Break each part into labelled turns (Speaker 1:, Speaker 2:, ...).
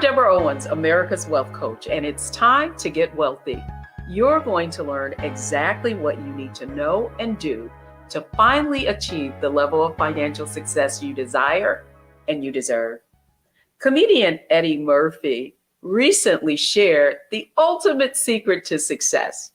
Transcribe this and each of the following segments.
Speaker 1: Deborah Owens, America's Wealth Coach, and it's time to get wealthy. You're going to learn exactly what you need to know and do to finally achieve the level of financial success you desire and you deserve. Comedian Eddie Murphy recently shared the ultimate secret to success.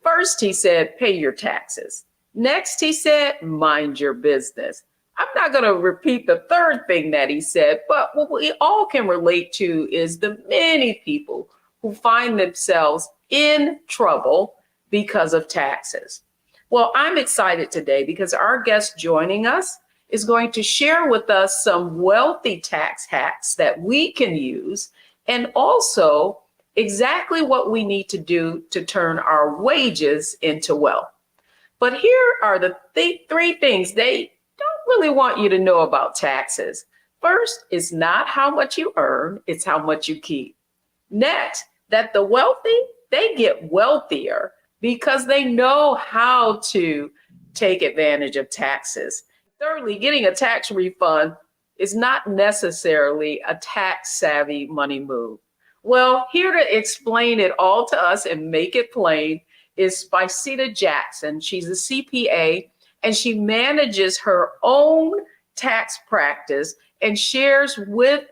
Speaker 1: First, he said, pay your taxes. Next, he said, mind your business. I'm not going to repeat the third thing that he said, but what we all can relate to is the many people who find themselves in trouble because of taxes. Well, I'm excited today because our guest joining us is going to share with us some wealthy tax hacks that we can use, and also exactly what we need to do to turn our wages into wealth. But here are the three things they don't really want you to know about taxes. First, it's not how much you earn, it's how much you keep. Next, that the wealthy, they get wealthier because they know how to take advantage of taxes. Thirdly, getting a tax refund is not necessarily a tax-savvy money move. Well, here to explain it all to us and make it plain is Spicita Jackson. She's a CPA and she manages her own tax practice and shares with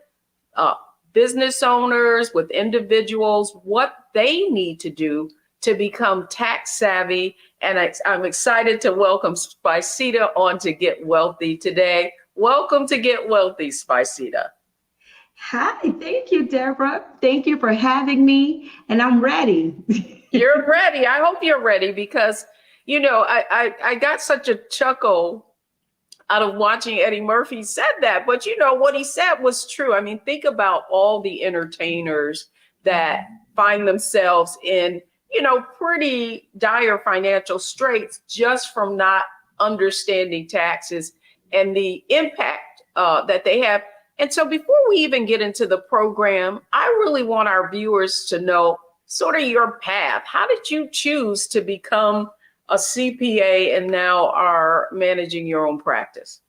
Speaker 1: business owners, with individuals, what they need to do to become tax savvy. And I'm excited to welcome Spicita on to Get Wealthy today. Welcome to Get Wealthy, Spicita.
Speaker 2: Hi, thank you, Deborah. Thank you for having me, and I'm ready.
Speaker 1: You're ready. I hope you're ready because, you know, I got such a chuckle out of watching Eddie Murphy said that, but you know, what he said was true. I mean, think about all the entertainers that find themselves in, you know, pretty dire financial straits just from not understanding taxes and the impact that they have. And so before we even get into the program, I really want our viewers to know sort of your path. How did you choose to become a CPA and now are managing your own practice?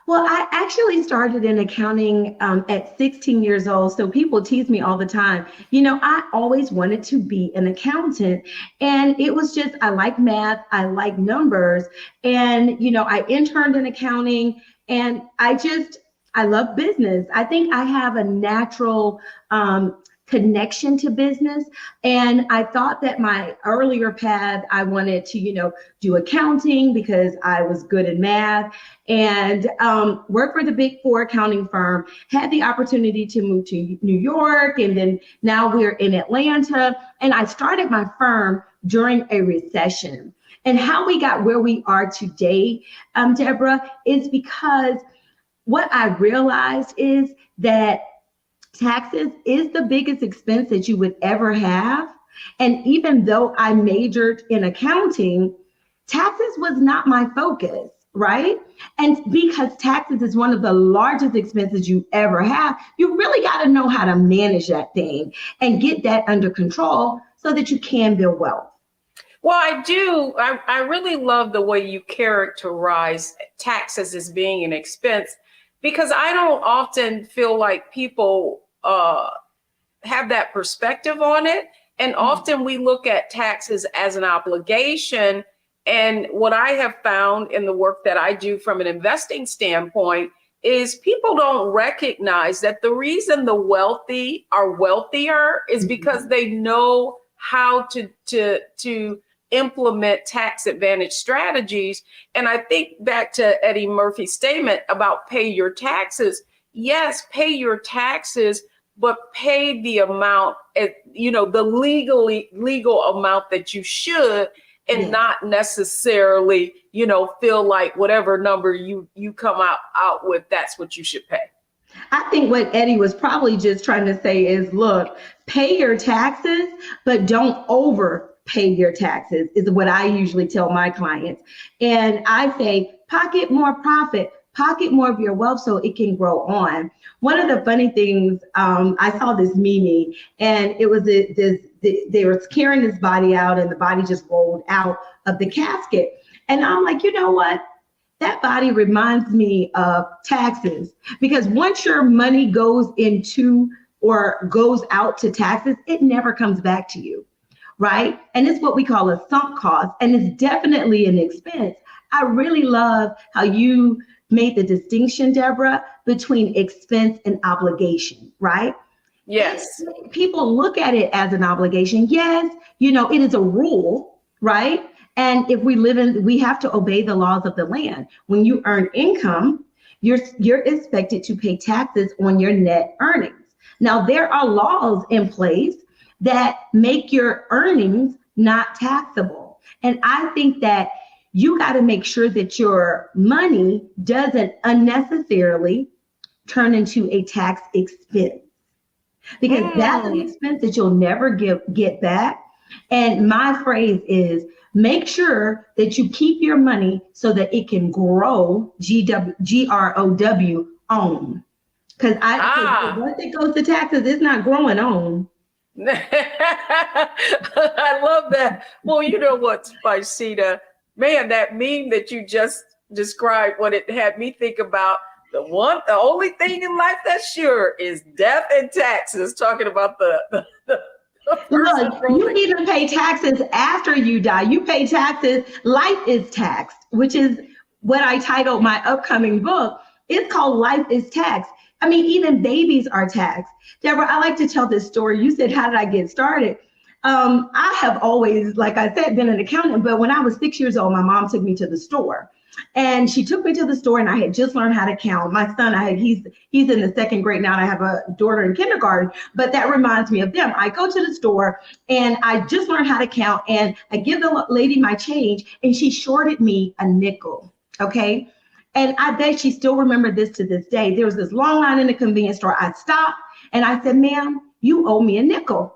Speaker 2: Well, I actually started in accounting at 16 years old. So people tease me all the time. You know, I always wanted to be an accountant. And it was just, I like math, I like numbers. And, you know, I interned in accounting and I love business. I think I have a natural connection to business. And I thought that my earlier path, I wanted to, you know, do accounting because I was good in math and work for the big four accounting firm, had the opportunity to move to New York. And then now we're in Atlanta. And I started my firm during a recession. And how we got where we are today, Deborah, is because what I realized is that taxes is the biggest expense that you would ever have. And even though I majored in accounting, taxes was not my focus, right? And because taxes is one of the largest expenses you ever have, you really got to know how to manage that thing and get that under control so that you can build wealth.
Speaker 1: Well, I do. I really love the way you characterize taxes as being an expense, because I don't often feel like people have that perspective on it. And often we look at taxes as an obligation. And what I have found in the work that I do from an investing standpoint is people don't recognize that the reason the wealthy are wealthier is because they know how to implement tax advantage strategies. And I think back to Eddie Murphy's statement about pay your taxes. Yes, pay your taxes, but pay the amount, you know, the legal amount that you should, and not necessarily, you know, feel like whatever number you come out with, that's what you should pay.
Speaker 2: I think what Eddie was probably just trying to say is, look, pay your taxes, but don't overpay your taxes, is what I usually tell my clients. And I say, pocket more profit, pocket more of your wealth so it can grow on. One of the funny things, I saw this meme, and it was they were carrying this body out, and the body just rolled out of the casket. And I'm like, you know what? That body reminds me of taxes, because once your money goes into or goes out to taxes, it never comes back to you, right? And it's what we call a sunk cost, and it's definitely an expense. I really love how you made the distinction, Deborah, between expense and obligation, right?
Speaker 1: Yes.
Speaker 2: People look at it as an obligation. Yes, it is a rule, right? And if we have to obey the laws of the land. When you earn income, you're expected to pay taxes on your net earnings. Now, there are laws in place that make your earnings not taxable. And I think that you got to make sure that your money doesn't unnecessarily turn into a tax expense, because that's an expense that you'll never get back. And my phrase is, make sure that you keep your money so that it can grow, GROW, own. Because once it goes to taxes, it's not growing on.
Speaker 1: I love that. Well, you know what, Spicita, man, that meme that you just described, what it had me think about, the only thing in life that's sure is death and taxes, talking about the
Speaker 2: Look, you even pay taxes after you die. You pay taxes. Life is taxed, which is what I titled my upcoming book. It's called Life is Taxed. I mean, even babies are taxed. Deborah, I like to tell this story. You said, how did I get started? I have always, like I said, been an accountant, but when I was 6 years old, my mom took me to the store. And she took me to the store, and I had just learned how to count. My son, he's in the second grade now, and I have a daughter in kindergarten, but that reminds me of them. I go to the store, and I just learned how to count, and I give the lady my change, and she shorted me a nickel, okay? And I bet she still remembered this to this day. There was this long line in the convenience store. I stopped, and I said, ma'am, you owe me a nickel.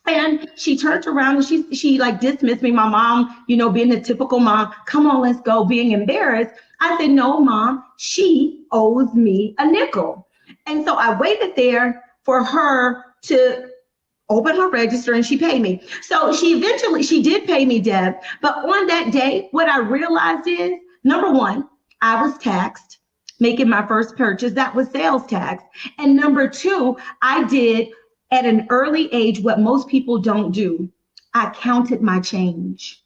Speaker 2: And she turned around and she like dismissed me. My mom, being the typical mom, come on, let's go, being embarrassed. I said, no, mom, she owes me a nickel. And so I waited there for her to open her register, and she paid me. So she did pay me, Deb. But on that day, what I realized is, number one, I was taxed making my first purchase. That was sales tax. And number two, I did at an early age what most people don't do. I counted my change.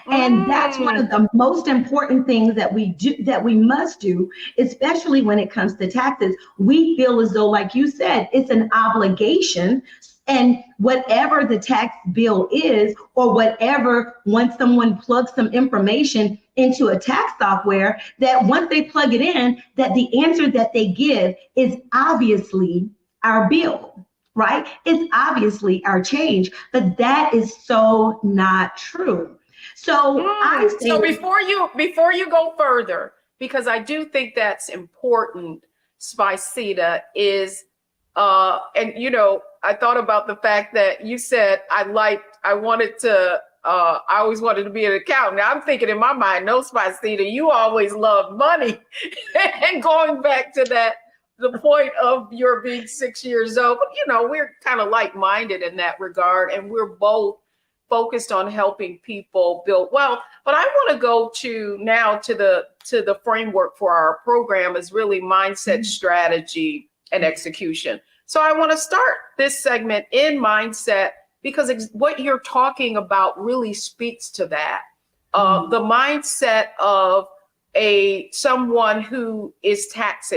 Speaker 2: And that's one of the most important things that we must do, especially when it comes to taxes. We feel as though, like you said, it's an obligation, and whatever the tax bill is, or whatever, once someone plugs some information into a tax software, that once they plug it in, that the answer that they give is obviously our bill, right? It's obviously our change, but that is so not true. So
Speaker 1: so before you go further, because I do think that's important, Spicita, is and I thought about the fact that you said I always wanted to be an accountant. Now I'm thinking in my mind, no, Spicita, you always loved money. And going back to the point of your being 6 years old, but we're kind of like-minded in that regard, and we're both focused on helping people build wealth. But I want to go to the framework for our program is really mindset, strategy, and execution. So I want to start this segment in mindset, because what you're talking about really speaks to that. The mindset of someone who is taxed,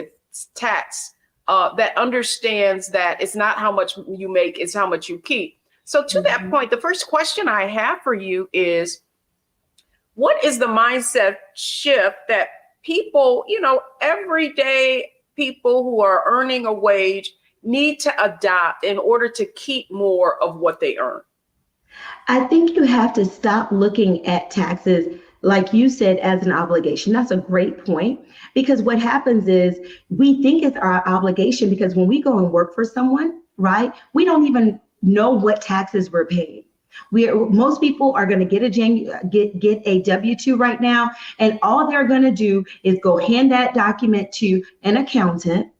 Speaker 1: that understands that it's not how much you make, it's how much you keep. So to that point, the first question I have for you is, what is the mindset shift that people, everyday people who are earning a wage need to adopt in order to keep more of what they earn?
Speaker 2: I think you have to stop looking at taxes, like you said, as an obligation. That's a great point, because what happens is we think it's our obligation because when we go and work for someone, right, we don't even know what taxes we're paying. Most people are going to get a W-2 right now, and all they're going to do is go hand that document to an accountant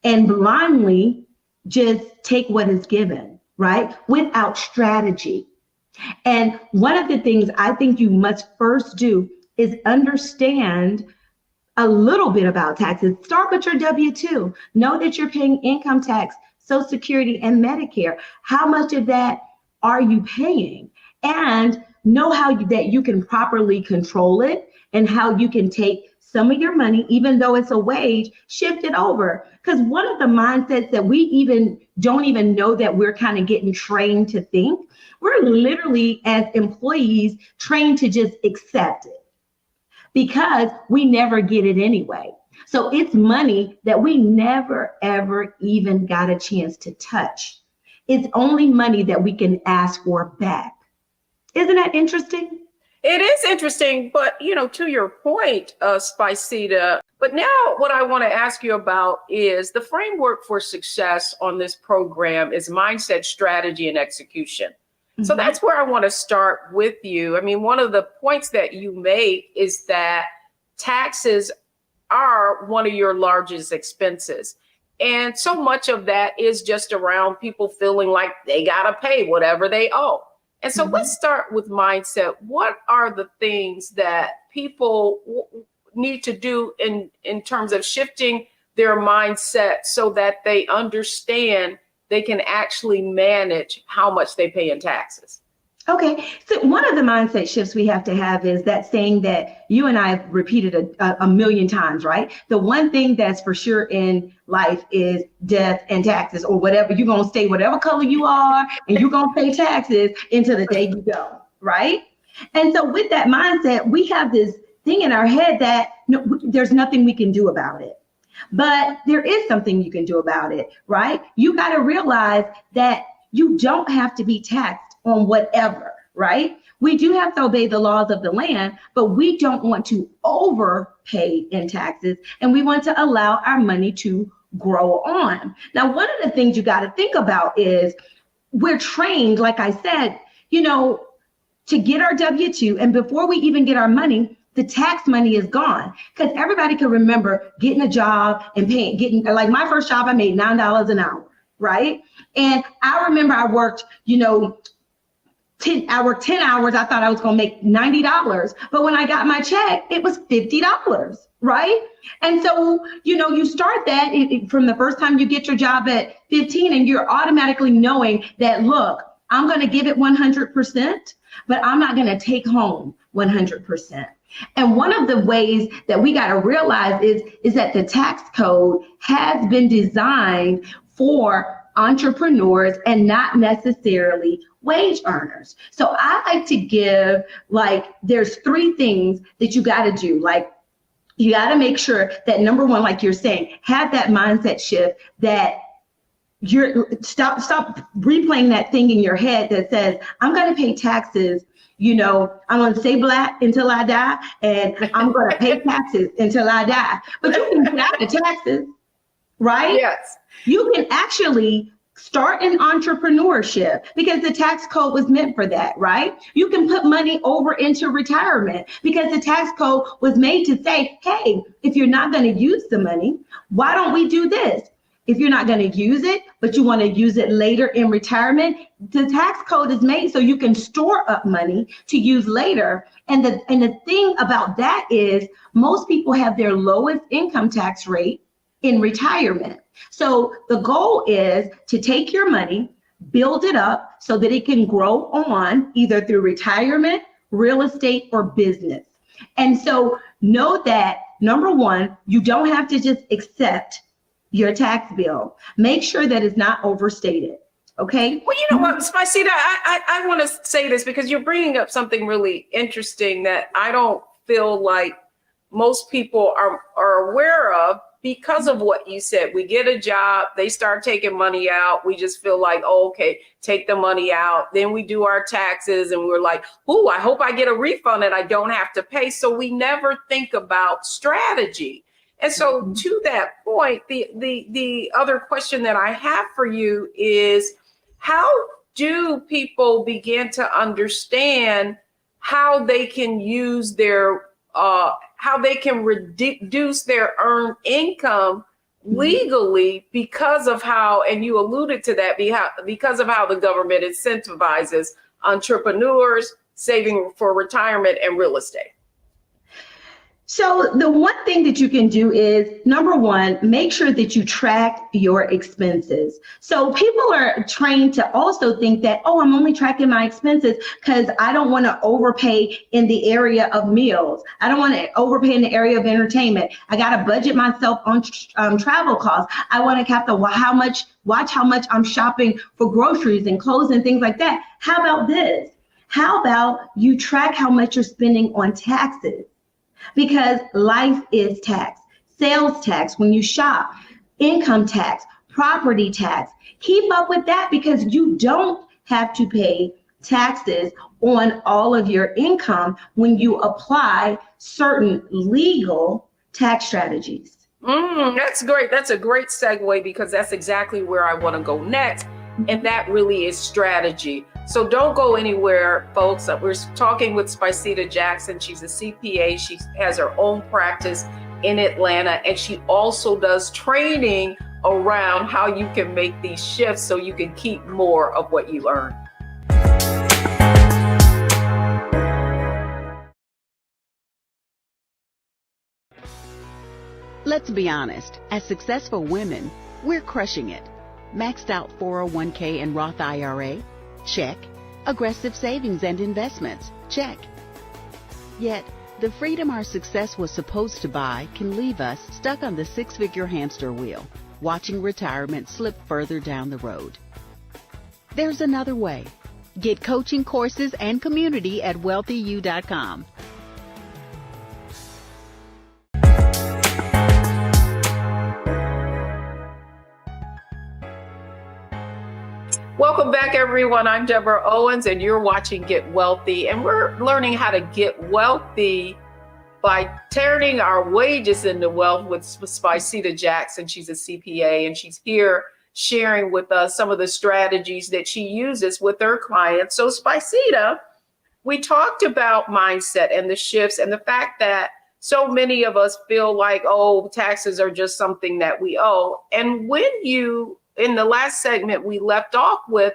Speaker 2: and blindly just take what is given, right, without strategy. And one of the things I think you must first do is understand a little bit about taxes. Start with your W-2. Know that you're paying income tax. Social Security, and Medicare. How much of that are you paying? And know that you can properly control it, and how you can take some of your money, even though it's a wage, shift it over. Because one of the mindsets that we even don't even know that we're kind of getting trained to think, we're literally as employees trained to just accept it because we never get it anyway. So it's money that we never, ever even got a chance to touch. It's only money that we can ask for back. Isn't that interesting?
Speaker 1: It is interesting, but to your point, Spicita, but now what I want to ask you about is the framework for success on this program is mindset, strategy, and execution. Mm-hmm. So that's where I want to start with you. I mean, one of the points that you make is that taxes are one of your largest expenses. And so much of that is just around people feeling like they got to pay whatever they owe. And so let's start with mindset. What are the things that people need to do in terms of shifting their mindset so that they understand they can actually manage how much they pay in taxes?
Speaker 2: Okay, so one of the mindset shifts we have to have is that saying that you and I have repeated a million times, right? The one thing that's for sure in life is death and taxes, or whatever. You're going to stay whatever color you are, and you're going to pay taxes until the day you go, right? And so with that mindset, we have this thing in our head that there's nothing we can do about it. But there is something you can do about it, right? You got to realize that you don't have to be taxed on whatever, right? We do have to obey the laws of the land, but we don't want to overpay in taxes, and we want to allow our money to grow on. Now, one of the things you got to think about is we're trained, like I said, to get our W-2, and before we even get our money, the tax money is gone, because everybody can remember getting a job and getting, like my first job, I made $9 an hour, right? And I remember I worked, I worked 10 hours. I thought I was going to make $90. But when I got my check, it was $50, right? And so, you start that from the first time you get your job at 15, and you're automatically knowing that, look, I'm going to give it 100%, but I'm not going to take home 100%. And one of the ways that we got to realize is that the tax code has been designed for entrepreneurs and not necessarily wage earners. So I like to give, there's 3 things that you got to do. You got to make sure that, number one, like you're saying, have that mindset shift that you're stop replaying that thing in your head that says, I'm going to pay taxes. I'm going to stay black until I die, and I'm going to pay taxes until I die. But you can get out of taxes, right?
Speaker 1: Yes.
Speaker 2: You can actually start an entrepreneurship because the tax code was meant for that, right? You can put money over into retirement because the tax code was made to say, hey, if you're not going to use the money, why don't we do this? If you're not going to use it, but you want to use it later in retirement, the tax code is made so you can store up money to use later. And the thing about that is most people have their lowest income tax rate in retirement. So the goal is to take your money, build it up so that it can grow on either through retirement, real estate, or business. And so know that, number one, you don't have to just accept your tax bill. Make sure that it's not overstated. Okay.
Speaker 1: Well, you know what, Spicita, I want to say this because you're bringing up something really interesting that I don't feel like most people are aware of because of what you said. We get a job, they start taking money out. We just feel like, oh, okay, take the money out. Then we do our taxes and we're like, oh, I hope I get a refund and I don't have to pay. So we never think about strategy. And so to that point, the other question that I have for you is, how do people begin to understand how they can use their, how they can reduce their earned income legally because of how, and you alluded to that, because of how the government incentivizes entrepreneurs, saving for retirement, and real estate?
Speaker 2: So the one thing that you can do is, number one, make sure that you track your expenses. So people are trained to also think that, oh, I'm only tracking my expenses because I don't want to overpay in the area of meals. I don't want to overpay in the area of entertainment. I got to budget myself on travel costs. I want to have to watch how much I'm shopping for groceries and clothes and things like that. How about this? How about you track how much you're spending on taxes? Because life is tax, sales tax when you shop, income tax, property tax. Keep up with that because you don't have to pay taxes on all of your income when you apply certain legal tax strategies.
Speaker 1: That's great. That's a great segue because that's exactly where I want to go next. And that really is strategy. So don't go anywhere, folks. We're talking with Spicita Jackson. She's a CPA. She has her own practice in Atlanta, and she also does training around how you can make these shifts so you can keep more of what you earn.
Speaker 3: Let's be honest, as successful women, we're crushing it. Maxed out 401k and Roth IRA? Check. Aggressive savings and investments? Check. Yet, the freedom our success was supposed to buy can leave us stuck on the six-figure hamster wheel, watching retirement slip further down the road. There's another way. Get coaching courses and community at wealthyu.com.
Speaker 1: Welcome back, everyone. I'm Deborah Owens, and you're watching Get Wealthy. And we're learning how to get wealthy by turning our wages into wealth with Spicita Jackson. She's a CPA, and she's here sharing with us some of the strategies that she uses with her clients. So, Spicita, we talked about mindset and the shifts and the fact that so many of us feel like, oh, taxes are just something that we owe. And in the last segment, we left off with,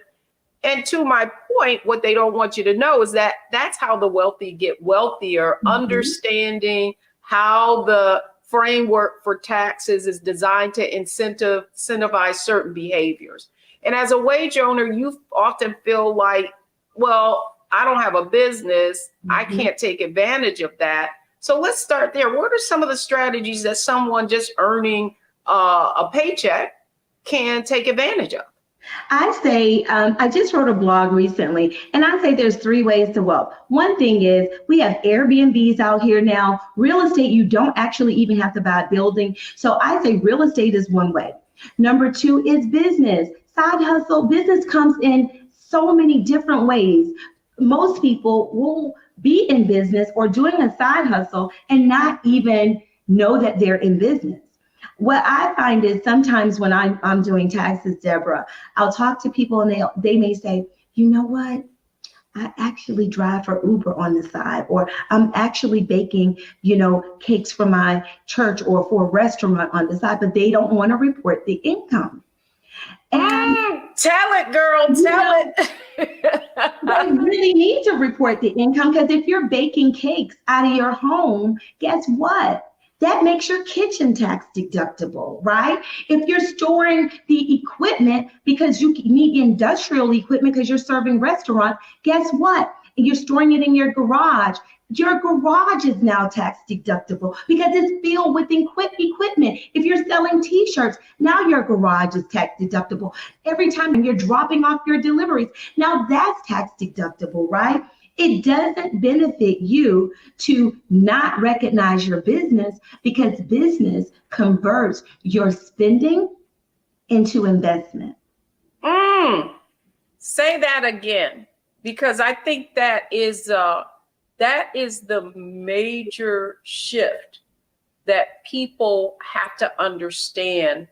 Speaker 1: and to my point, what they don't want you to know is that that's how the wealthy get wealthier, understanding how the framework for taxes is designed to incentivize certain behaviors. And as a wage owner, you often feel like, well, I don't have a business. I can't take advantage of that. So let's start there. What are some of the strategies that someone just earning a paycheck can take advantage of?
Speaker 2: I say, I just wrote a blog recently, and I say there's three ways to wealth. One thing is we have Airbnbs out here now. Real estate, you don't actually even have to buy a building. So I say real estate is one way. Number two is business. Side hustle. Business comes in so many different ways. Most people will be in business or doing a side hustle and not even know that they're in business. What I find is sometimes when I'm doing taxes, Deborah, I'll talk to people and they may say, you know what? I actually drive for Uber on the side, or I'm actually baking, cakes for my church or for a restaurant on the side, but they don't want to report the income.
Speaker 1: And tell it, girl, tell it.
Speaker 2: They really need to report the income, because if you're baking cakes out of your home, guess what? That makes your kitchen tax deductible, right? If you're storing the equipment because you need industrial equipment because you're serving restaurants, guess what? You're storing it in your garage. Your garage is now tax deductible because it's filled with equipment. If you're selling t-shirts, now your garage is tax deductible. Every time you're dropping off your deliveries, now that's tax deductible, right? It doesn't benefit you to not recognize your business, because business converts your spending into investment.
Speaker 1: Say that again, because I think that is the major shift that people have to understand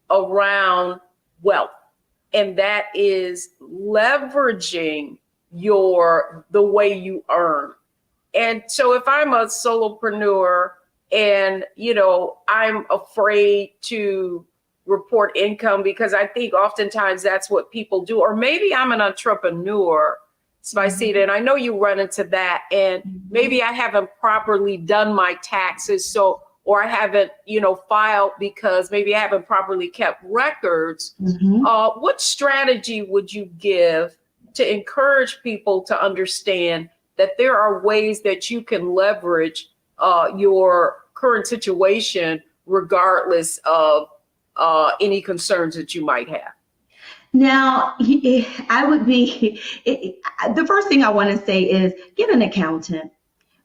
Speaker 1: around wealth, and that is leveraging the way you earn. And so if I'm a solopreneur and, I'm afraid to report income because I think oftentimes that's what people do, or maybe I'm an entrepreneur Spicita, and I know you run into that, and maybe I haven't properly done my taxes, or I haven't, filed because maybe I haven't properly kept records. What strategy would you give to encourage people to understand that there are ways that you can leverage your current situation regardless of any concerns that you might have?
Speaker 2: Now, I would be, the first thing I want to say is get an accountant.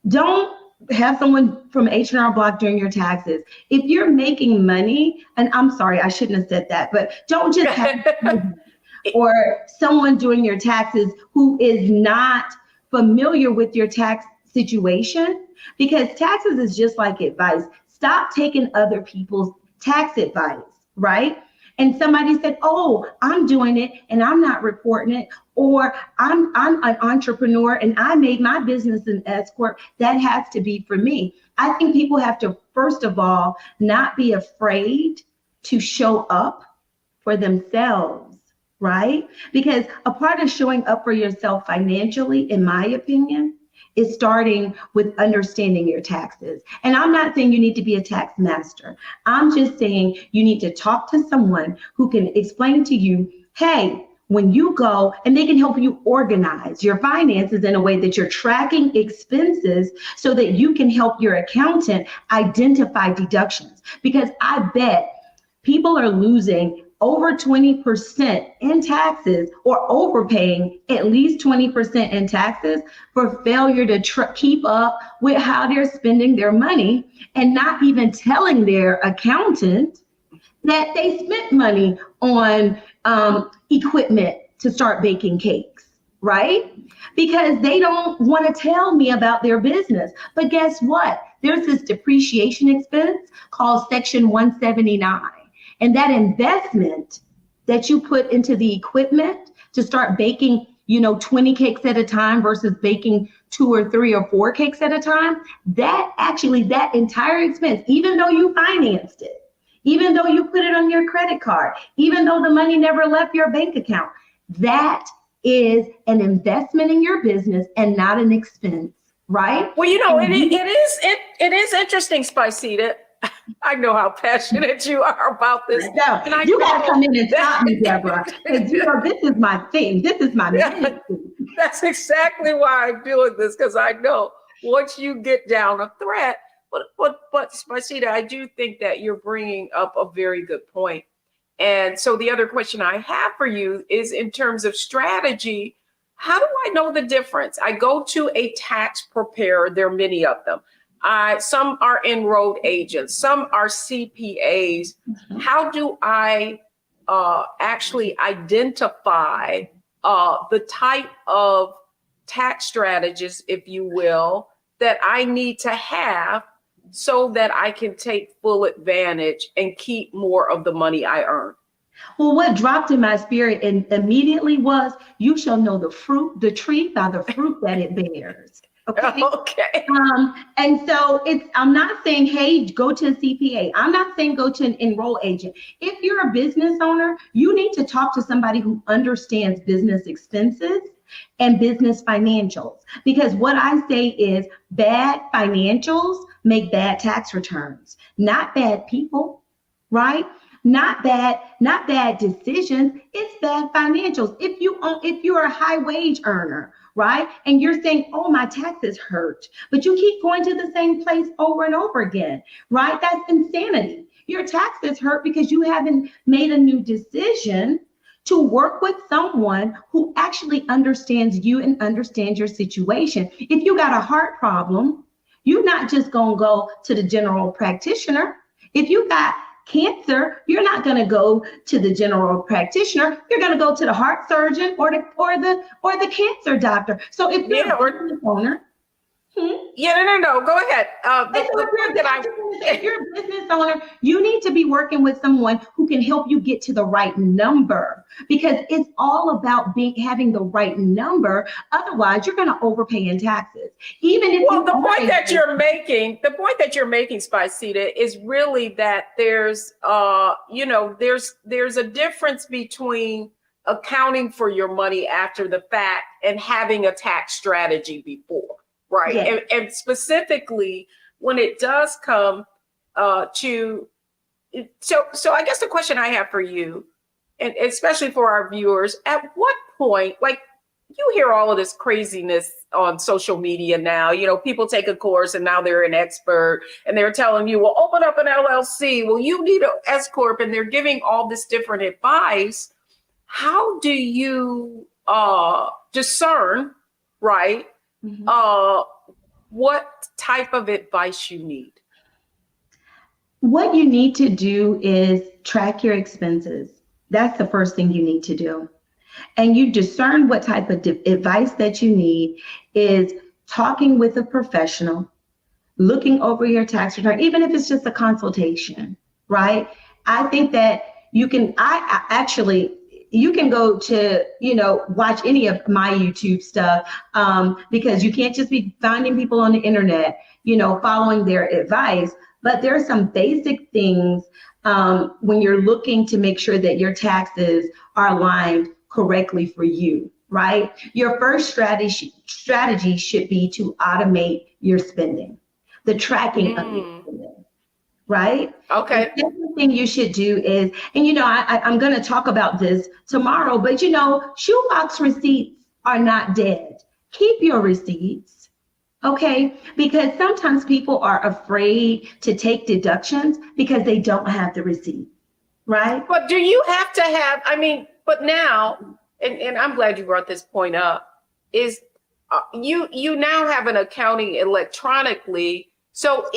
Speaker 2: Don't have someone from H&R Block doing your taxes. If you're making money, and I'm sorry, I shouldn't have said that, but don't just have or someone doing your taxes who is not familiar with your tax situation, because taxes is just like advice. Stop taking other people's tax advice, right? And somebody said, oh, I'm doing it and I'm not reporting it, or I'm an entrepreneur and I made my business an S Corp. That has to be for me. I think people have to, first of all, not be afraid to show up for themselves, right? Because a part of showing up for yourself financially, in my opinion, is starting with understanding your taxes. And I'm not saying you need to be a tax master. I'm just saying you need to talk to someone who can explain to you, hey, when you go, and they can help you organize your finances in a way that you're tracking expenses so that you can help your accountant identify deductions. Because I bet people are losing over 20% in taxes, or overpaying at least 20% in taxes for failure to keep up with how they're spending their money, and not even telling their accountant that they spent money on equipment to start baking cakes, right? Because they don't want to tell me about their business. But guess what? There's this depreciation expense called Section 179. And that investment that you put into the equipment to start baking, 20 cakes at a time versus baking 2 or 3 or 4 cakes at a time, that entire expense, even though you financed it, even though you put it on your credit card, even though the money never left your bank account, that is an investment in your business and not an expense, right?
Speaker 1: Well, it is interesting, Spicita. I know how passionate you are about this.
Speaker 2: No, you got to come in and stop me, Deborah, because this is my thing. This is my ministry.
Speaker 1: That's exactly why I'm doing this, because I know once you get down a threat, but Spicita, I do think that you're bringing up a very good point. And so the other question I have for you is, in terms of strategy, how do I know the difference? I go to a tax preparer. There are many of them. Some are enrolled agents, some are CPAs. How do I actually identify the type of tax strategist, if you will, that I need to have so that I can take full advantage and keep more of the money I earn?
Speaker 2: Well, what dropped in my spirit immediately was, you shall know the tree by the fruit that it bears. Okay. And so I'm not saying, hey, go to a CPA. I'm not saying go to an enroll agent. If you're a business owner, you need to talk to somebody who understands business expenses and business financials. Because what I say is, bad financials make bad tax returns, not bad people, right? Not bad decisions. It's bad financials. If you're a high wage earner, right, and you're saying, oh, my taxes hurt, but you keep going to the same place over and over again, right? That's insanity. Your taxes hurt because you haven't made a new decision to work with someone who actually understands you and understands your situation. If you got a heart problem, you're not just going to go to the general practitioner. If you got cancer, you're not going to go to the general practitioner. You're going to go to the heart surgeon or the cancer doctor. So if you're a business owner,
Speaker 1: no, go ahead.
Speaker 2: If you're a business owner, you need to be working with someone who can help you get to the right number, because it's all about having the right number. Otherwise, you're going to overpay in taxes.
Speaker 1: The point that you're making, Spicita, is really that there's a difference between accounting for your money after the fact and having a tax strategy before, right?
Speaker 2: Yes.
Speaker 1: And specifically when it does come to, so I guess the question I have for you, and especially for our viewers, at what point, like, you hear all of this craziness on social media now, people take a course and now they're an expert and they're telling you, well, open up an LLC. Well, you need an S Corp, and they're giving all this different advice. How do you discern, right, what type of advice you need?
Speaker 2: What you need to do is track your expenses. That's the first thing you need to do. And you discern what type of advice that you need is talking with a professional, looking over your tax return, even if it's just a consultation, right? I think that you can, you can go to, watch any of my YouTube stuff, because you can't just be finding people on the internet, following their advice. But there are some basic things when you're looking to make sure that your taxes are aligned correctly for you, right? Your first strategy should be to automate your spending, the tracking of your spending, right?
Speaker 1: Okay.
Speaker 2: The second thing you should do is, and I'm going to talk about this tomorrow, but shoebox receipts are not dead. Keep your receipts, okay? Because sometimes people are afraid to take deductions because they don't have the receipt, right?
Speaker 1: But do you have to have, but now, and I'm glad you brought this point up, is you now have an accounting electronically. So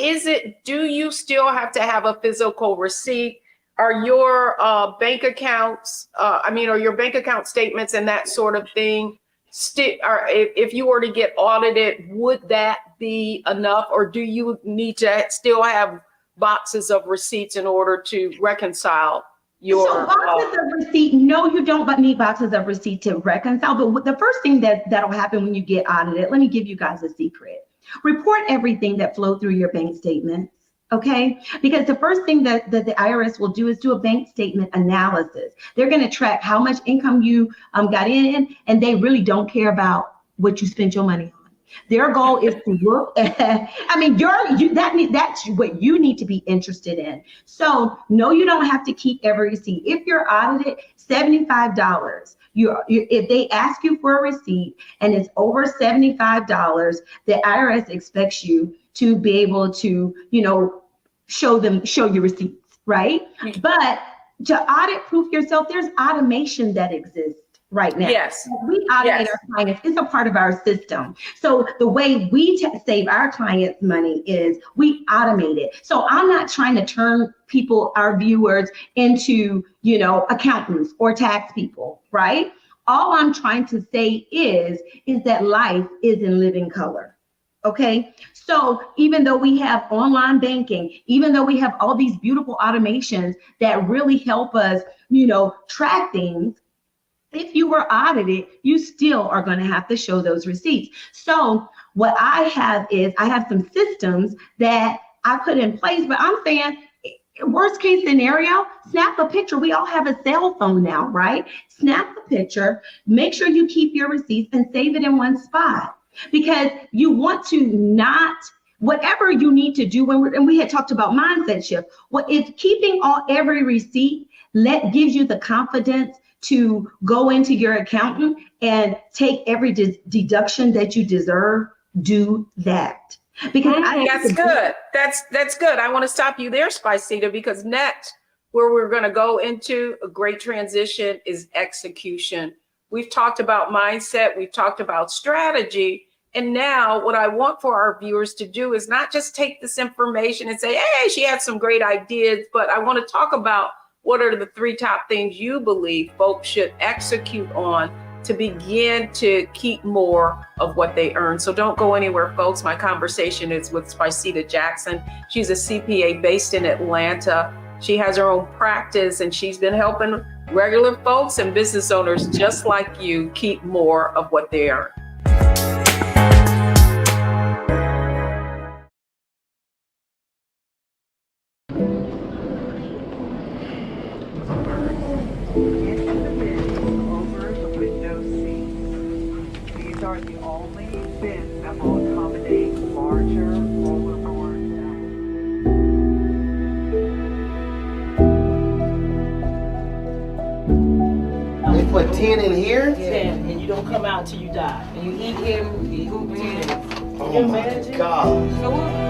Speaker 1: do you still have to have a physical receipt? Are your bank accounts, or your bank account statements and that sort of thing, if you were to get audited, would that be enough? Or do you need to still have boxes of receipts in order to reconcile your
Speaker 2: boxes of receipt? No, you don't need boxes of receipt to reconcile. But the first thing that'll happen when you get audited, let me give you guys a secret. Report everything that flowed through your bank statements, okay? Because the first thing that the IRS will do is do a bank statement analysis. They're going to track how much income you got in, and they really don't care about what you spent your money on. Their goal is to look at, that's what you need to be interested in. So no, you don't have to keep every receipt. If you're audited, $75. If they ask you for a receipt and it's over $75, the IRS expects you to be able to, show your receipts, right? But to audit proof yourself, there's automation that exists right now.
Speaker 1: Yes.
Speaker 2: We automate our clients. It's a part of our system. So the way we save our clients money is we automate it. So I'm not trying to turn our viewers into, accountants or tax people, right? All I'm trying to say is that life is in living color. Okay, so even though we have online banking, even though we have all these beautiful automations that really help us, track things, if you were audited, you still are going to have to show those receipts. So what I have some systems that I put in place, but I'm saying, worst case scenario, snap a picture. We all have a cell phone now, right? Snap a picture, make sure you keep your receipts and save it in one spot, because you want to whatever you need to do and we had talked about mindset shift. If keeping every receipt gives you the confidence to go into your accountant and take every deduction that you deserve, do that. Because
Speaker 1: that's good. That's good. I want to stop you there, Spicita, because next, where we're going to go into a great transition is execution. We've talked about mindset, we've talked about strategy, and now what I want for our viewers to do is not just take this information and say, hey, she had some great ideas, but I want to talk about what are the 3 top things you believe folks should execute on to begin to keep more of what they earn. So don't go anywhere, folks. My conversation is with Spicita Jackson. She's a CPA based in Atlanta. She has her own practice, and she's been helping regular folks and business owners just like you keep more of what they earn. are the only bins that will accommodate larger rollerboards.
Speaker 4: They put 10 in here?
Speaker 5: 10, and you don't come out till you die. And you eat him, you eat 10.
Speaker 4: Oh my God.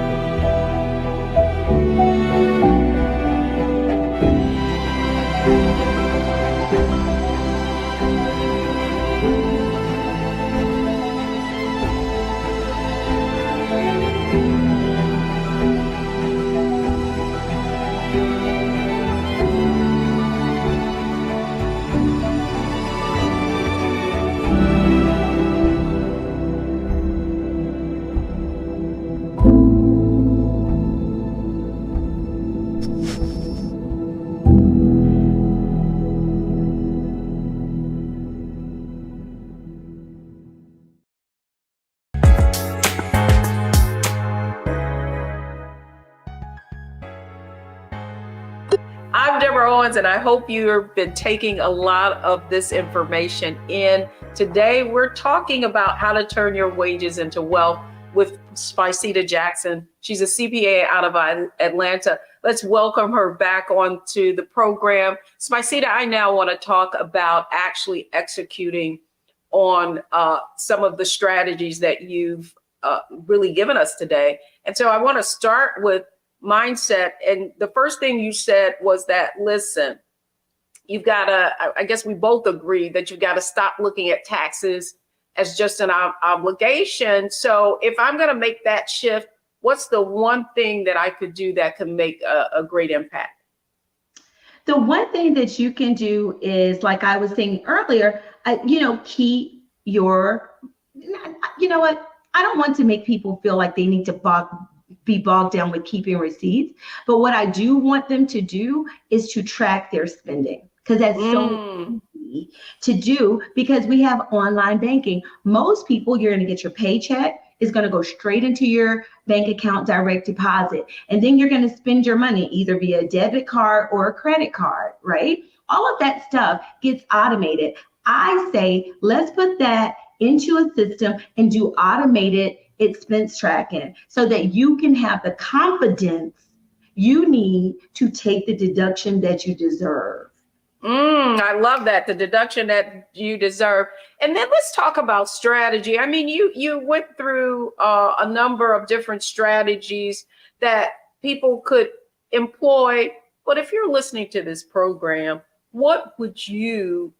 Speaker 1: I'm Deborah Owens, and I hope you've been taking a lot of this information in. Today, we're talking about how to turn your wages into wealth with Spicita Jackson. She's a CPA out of Atlanta. Let's welcome her back onto the program. Spicita, I now want to talk about actually executing on some of the strategies that you've really given us today. And so I want to start with mindset. And the first thing you said was that, listen, you've got to, I guess we both agree that you've got to stop looking at taxes as just an obligation. So if I'm going to make that shift, what's the one thing that I could do that can make a great impact?
Speaker 2: The one thing that you can do is, like I was saying earlier, keep your, you know what? I don't want to make people feel like they need to be bogged down with keeping receipts. But what I do want them to do is to track their spending, because that's so easy to do, because we have online banking. Most people, you're going to get your paycheck, is going to go straight into your bank account, direct deposit. And then you're going to spend your money either via a debit card or a credit card, right? All of that stuff gets automated. I say, let's put that into a system and do automated expense tracking so that you can have the confidence you need to take the deduction that you deserve.
Speaker 1: I love that, the deduction that you deserve. And then let's talk about strategy. I mean, you went through a number of different strategies that people could employ. But if you're listening to this program, what do you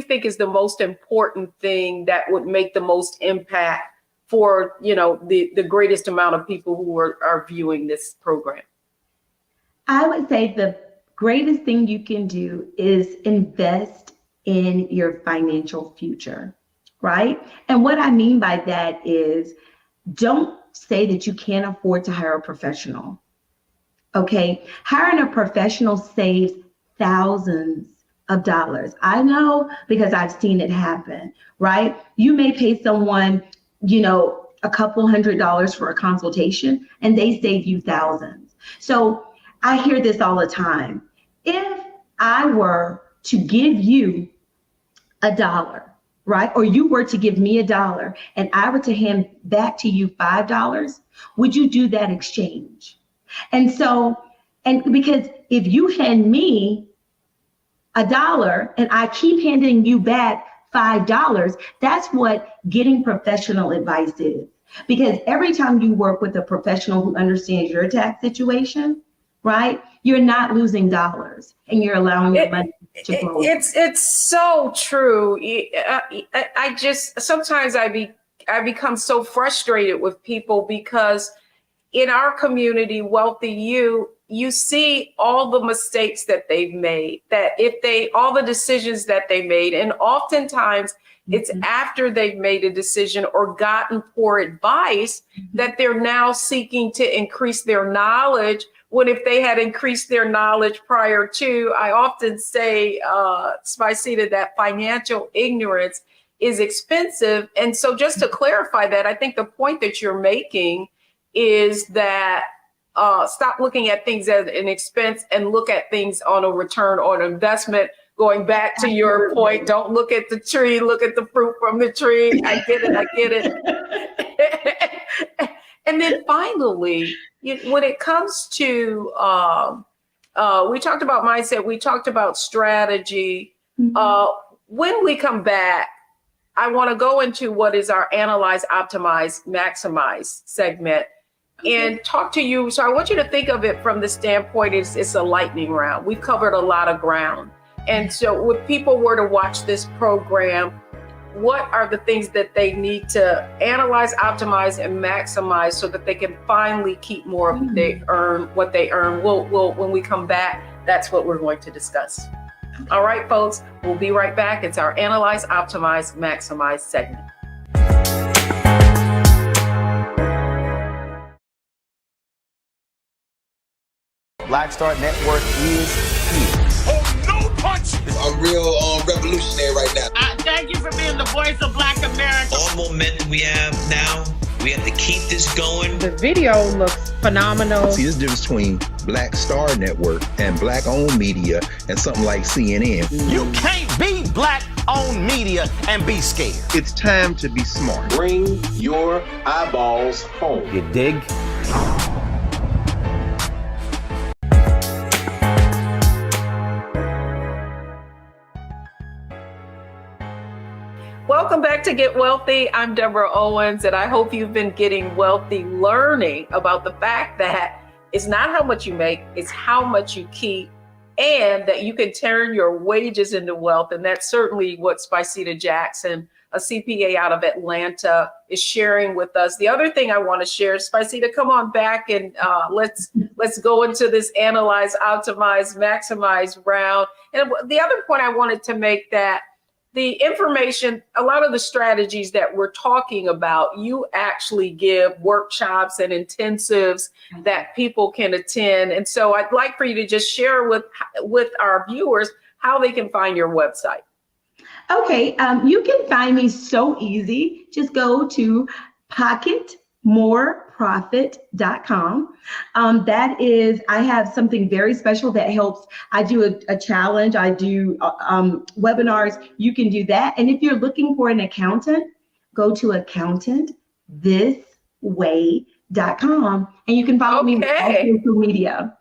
Speaker 1: think is the most important thing that would make the most impact for, the greatest amount of people who are viewing this program?
Speaker 2: I would say the greatest thing you can do is invest in your financial future, right? And what I mean by that is, don't say that you can't afford to hire a professional. Okay, hiring a professional saves thousands of dollars. I know, because I've seen it happen, right? You may pay someone, a couple $100s for a consultation, and they save you thousands. So I hear this all the time. If I were to give you $1, right? Or you were to give me $1 and I were to hand back to you $5, would you do that exchange? And because if you hand me $1 and I keep handing you back $5, that's what getting professional advice is. Because every time you work with a professional who understands your tax situation, right, you're not losing dollars and you're allowing your money to grow.
Speaker 1: It's so true. Sometimes I become so frustrated with people, because in our community, Wealthy you see all the mistakes that they've made, all the decisions that they made. And oftentimes it's after they've made a decision or gotten poor advice that they're now seeking to increase their knowledge, when if they had increased their knowledge prior to. I often say, Spicita, that financial ignorance is expensive. And so just to clarify that, I think the point that you're making is that stop looking at things as an expense and look at things on a return on investment. Going back to your point, don't look at the tree, look at the fruit from the tree. I get it. I get it. And then finally, when it comes to, we talked about mindset, we talked about strategy. When we come back, I want to go into what is our analyze, optimize, maximize segment and talk to you. So I want you to think of it from the standpoint, it's a lightning round. We've covered a lot of ground. And so if people were to watch this program, what are the things that they need to analyze, optimize, and maximize so that they can finally keep more of what they earn? We'll when we come back, that's what we're going to discuss. All right, folks, we'll be right back. It's our Analyze, Optimize, Maximize segment.
Speaker 4: Black Star Network is here.
Speaker 6: Oh, no punch!
Speaker 7: I'm real revolutionary right now.
Speaker 5: Thank you for being the voice of Black America.
Speaker 8: All momentum we have now, we have to keep this going.
Speaker 9: The video looks phenomenal.
Speaker 10: See, there's a difference between Black Star Network and Black-owned media and something like CNN.
Speaker 6: You can't be Black-owned media and be scared.
Speaker 10: It's time to be smart.
Speaker 4: Bring your eyeballs home.
Speaker 6: You dig?
Speaker 1: Welcome back to Get Wealthy. I'm Deborah Owens, and I hope you've been getting wealthy, learning about the fact that it's not how much you make, it's how much you keep, and that you can turn your wages into wealth. And that's certainly what Spicita Jackson, a CPA out of Atlanta, is sharing with us. The other thing I want to share, Spicita, come on back and let's go into this analyze, optimize, maximize round. And the other point I wanted to make, that the information, a lot of the strategies that we're talking about, you actually give workshops and intensives that people can attend. And so I'd like for you to just share with our viewers how they can find your website.
Speaker 2: Okay, you can find me so easy. Just go to pocketmoreprofit.com. That is, I have something very special that helps. I do a challenge. I do webinars. You can do that. And if you're looking for an accountant, go to accountantthisway.com, and you can follow me on social media.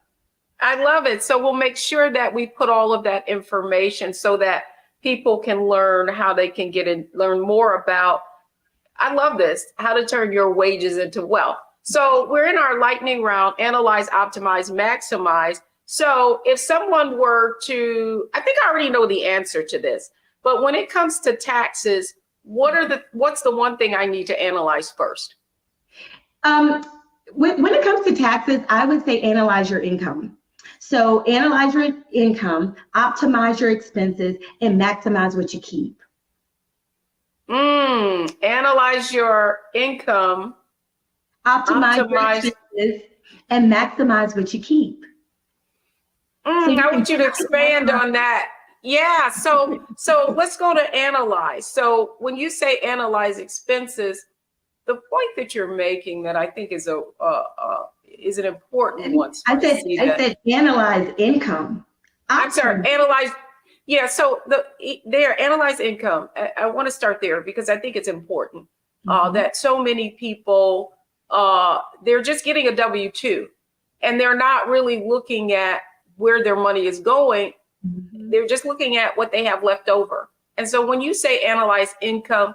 Speaker 1: I love it. So we'll make sure that we put all of that information so that people can learn how they can learn more about, I love this, how to turn your wages into wealth. So we're in our lightning round, analyze, optimize, maximize. So if someone were to, I think I already know the answer to this, but when it comes to taxes, what's the one thing I need to analyze first?
Speaker 2: When it comes to taxes, I would say analyze your income. So analyze your income, optimize your expenses, and maximize what you keep.
Speaker 1: Analyze your income,
Speaker 2: optimize your expenses, and maximize what you keep.
Speaker 1: I want you to expand on that. Yeah. So let's go to analyze. So when you say analyze expenses, the point that you're making that I think is an important one.
Speaker 2: I said analyze income.
Speaker 1: I'm sorry, analyze. Yeah, so analyze income. I want to start there because I think it's important that so many people, they're just getting a W-2 and they're not really looking at where their money is going. They're just looking at what they have left over. And so when you say analyze income,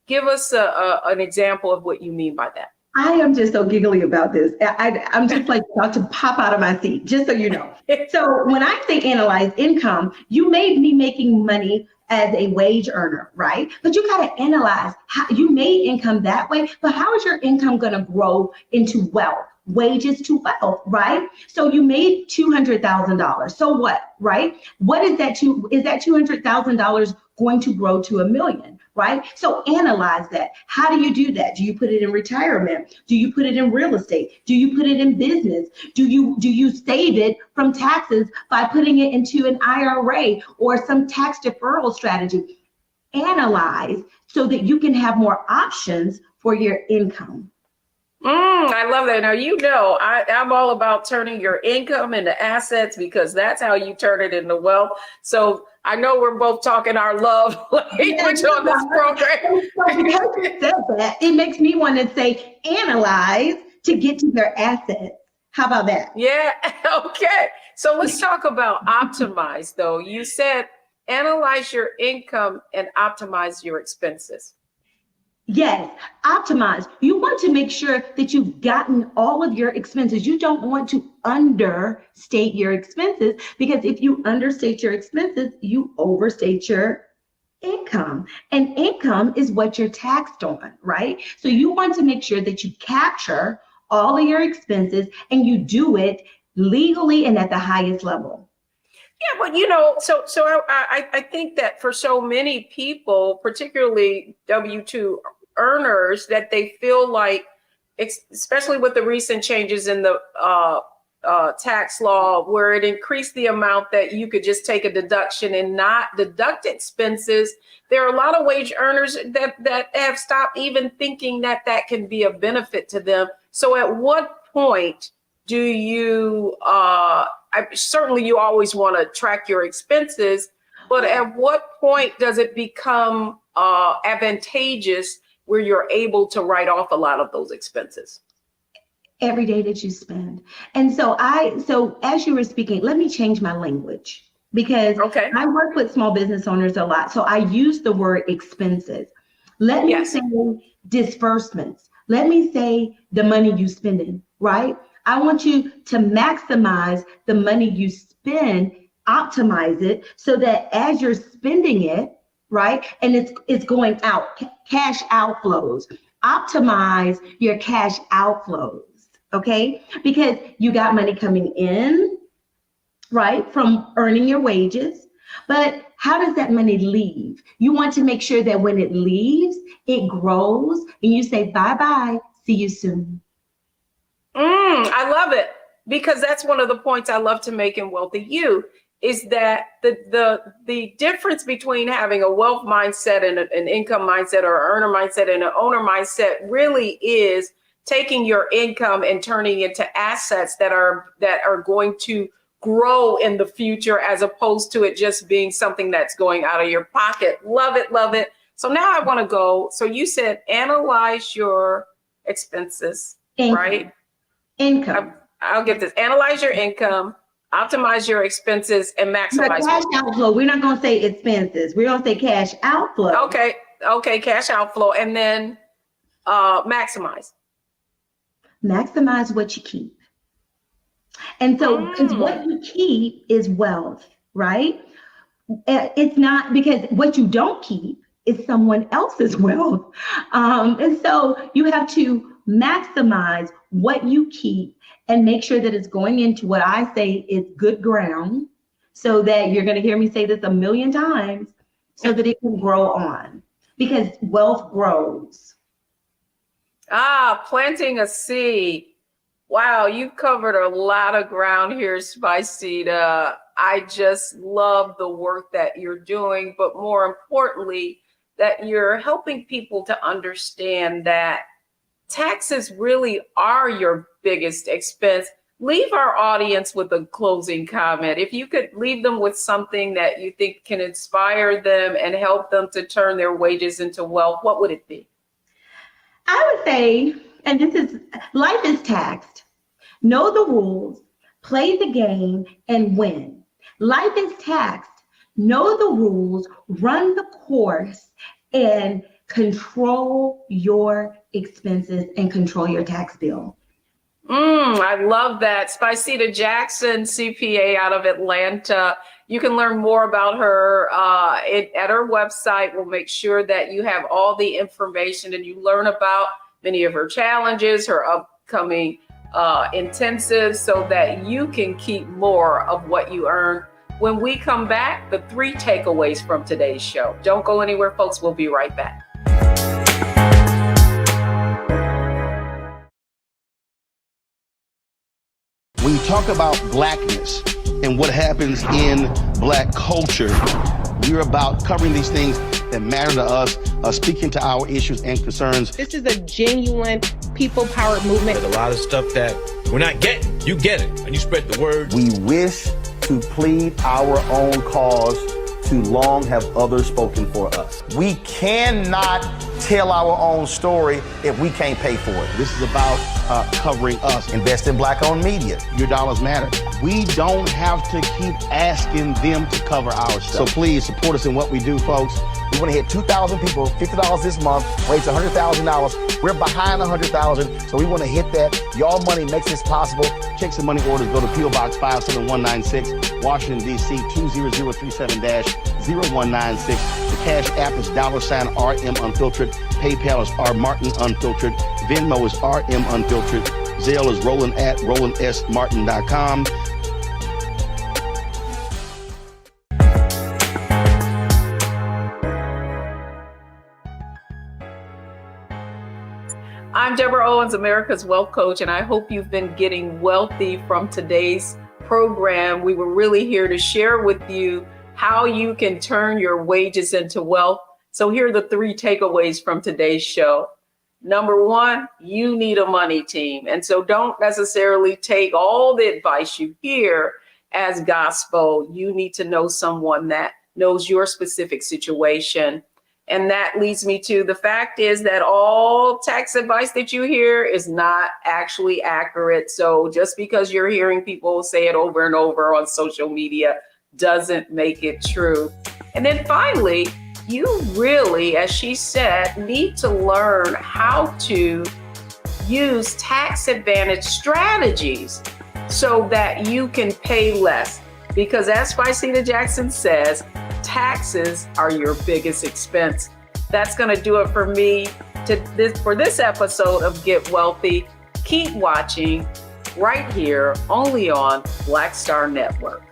Speaker 1: give us an example of what you mean by that.
Speaker 2: I am just so giggly about this. I'm just like about to pop out of my seat, just so you know. So when I say analyze income, you may be making money as a wage earner, right? But you got to analyze how you made income that way, but how is your income going to grow into wealth? Wages to wealth, right? So you made $200,000. So what, right? What is that? Is that $200,000 going to grow to $1 million, right? So analyze that. How do you do that? Do you put it in retirement? Do you put it in real estate? Do you put it in business? Do you save it from taxes by putting it into an IRA or some tax deferral strategy? Analyze so that you can have more options for your income.
Speaker 1: I love that. Now, I'm all about turning your income into assets because that's how you turn it into wealth. So I know we're both talking our love language on this program.
Speaker 2: So because you said that, it makes me want to say analyze to get to their assets. How about that?
Speaker 1: Yeah, okay. So let's talk about optimize, though. You said analyze your income and optimize your expenses.
Speaker 2: Yes, optimize. You want to make sure that you've gotten all of your expenses. You don't want to understate your expenses, because if you understate your expenses, you overstate your income. And income is what you're taxed on, right? So you want to make sure that you capture all of your expenses and you do it legally and at the highest level.
Speaker 1: Yeah, but so I think that for so many people, particularly W-2 earners, that they feel like, especially with the recent changes in the tax law, where it increased the amount that you could just take a deduction and not deduct expenses. There are a lot of wage earners that have stopped even thinking that can be a benefit to them. So at what point do you, certainly you always want to track your expenses, but at what point does it become advantageous where you're able to write off a lot of those expenses?
Speaker 2: Every day that you spend. And so as you were speaking, let me change my language, because I work with small business owners a lot. So I use the word expenses. Let me say disbursements. Let me say the money you spending, right? I want you to maximize the money you spend, optimize it so that as you're spending it, right, and it's going out, cash outflows. Optimize your cash outflows, okay? Because you got money coming in, right, from earning your wages, but how does that money leave? You want to make sure that when it leaves, it grows and you say, bye-bye, see you soon.
Speaker 1: I love it, because that's one of the points I love to make in Wealthy You, is that the difference between having a wealth mindset and an income mindset, or an earner mindset and an owner mindset, really is taking your income and turning it into assets that are going to grow in the future, as opposed to it just being something that's going out of your pocket. Love it, love it. So now I want to go. So you said analyze your expenses, right?
Speaker 2: Income.
Speaker 1: I'll get this. Analyze your income, optimize your expenses, and maximize
Speaker 2: cash outflow. We're not going to say expenses. We're going to say cash outflow.
Speaker 1: Okay, cash outflow, and then maximize.
Speaker 2: Maximize what you keep. And so, because what you keep is wealth, right? It's not, because what you don't keep is someone else's wealth. And so you have to maximize what you keep and make sure that it's going into what I say is good ground, so that you're going to hear me say this 1,000,000 times, so that it can grow on, because wealth grows.
Speaker 1: Planting a seed. Wow, you covered a lot of ground here, Spicita. I just love the work that you're doing, but more importantly, that you're helping people to understand that taxes really are your biggest expense. Leave our audience with a closing comment. If you could leave them with something that you think can inspire them and help them to turn their wages into wealth, what would it be?
Speaker 2: I would say, and life is taxed. Know the rules, play the game, and win. Life is taxed. Know the rules, run the course, and control your expenses and control your tax bill.
Speaker 1: I love that. Spicita Jackson, CPA out of Atlanta. You can learn more about her at her website. We'll make sure that you have all the information and you learn about many of her challenges, her upcoming intensives, so that you can keep more of what you earn. When we come back, the 3 takeaways from today's show. Don't go anywhere, folks. We'll be right back.
Speaker 6: When you talk about blackness and what happens in black culture, we're about covering these things that matter to us, speaking to our issues and concerns.
Speaker 9: This is a genuine people-powered movement.
Speaker 8: There's a lot of stuff that we're not getting. You get it, and you spread the word.
Speaker 4: We wish to plead our own cause
Speaker 6: Too long have others spoken for us.
Speaker 4: We cannot tell our own story if we can't pay for it.
Speaker 6: This is about covering us.
Speaker 4: Invest in Black-owned media.
Speaker 6: Your dollars matter. We don't have to keep asking them to cover our stuff. So please support us in what we do, folks.
Speaker 4: We want to hit 2,000 people, $50 this month, raise $100,000. We're behind 100,000, so we want to hit that. Y'all money makes this possible.
Speaker 6: Checks and money orders go to P.O. Box 57196, Washington, D.C. 20037-0196. The Cash App is $RM Unfiltered. PayPal is R Martin Unfiltered. Venmo is RM Unfiltered. Zelle is roland@rolandsmartin.com.
Speaker 1: I'm Deborah Owens, America's Wealth Coach, and I hope you've been getting wealthy from today's program. We were really here to share with you how you can turn your wages into wealth. So here are the 3 takeaways from today's show. Number 1, you need a money team. And so don't necessarily take all the advice you hear as gospel. You need to know someone that knows your specific situation. And that leads me to the fact is that all tax advice that you hear is not actually accurate. So just because you're hearing people say it over and over on social media doesn't make it true. And then finally, you really, as she said, need to learn how to use tax advantage strategies so that you can pay less. Because as Vicita Jackson says, taxes are your biggest expense. That's going to do it for me for this episode of Get Wealthy. Keep watching right here, only on Black Star Network.